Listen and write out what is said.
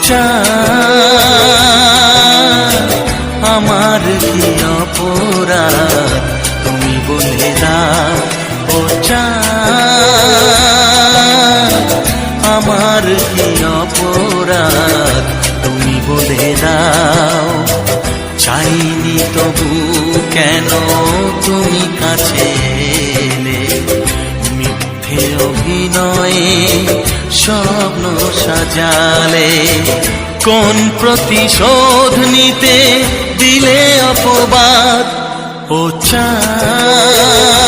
চাঁদ আমার কি অপরাধ তুমি বলে দাও। ও চাঁদ আমার কি অপরাধ তুমি বলে দাও। চাইনি তবু কেন তুমি কাছে এলে, মিথ্যে অভিনয়ে স্বপ্ন সাজালে। কোন প্রতিশোধ নিতে দিলে অপবাদ। ও চাঁদ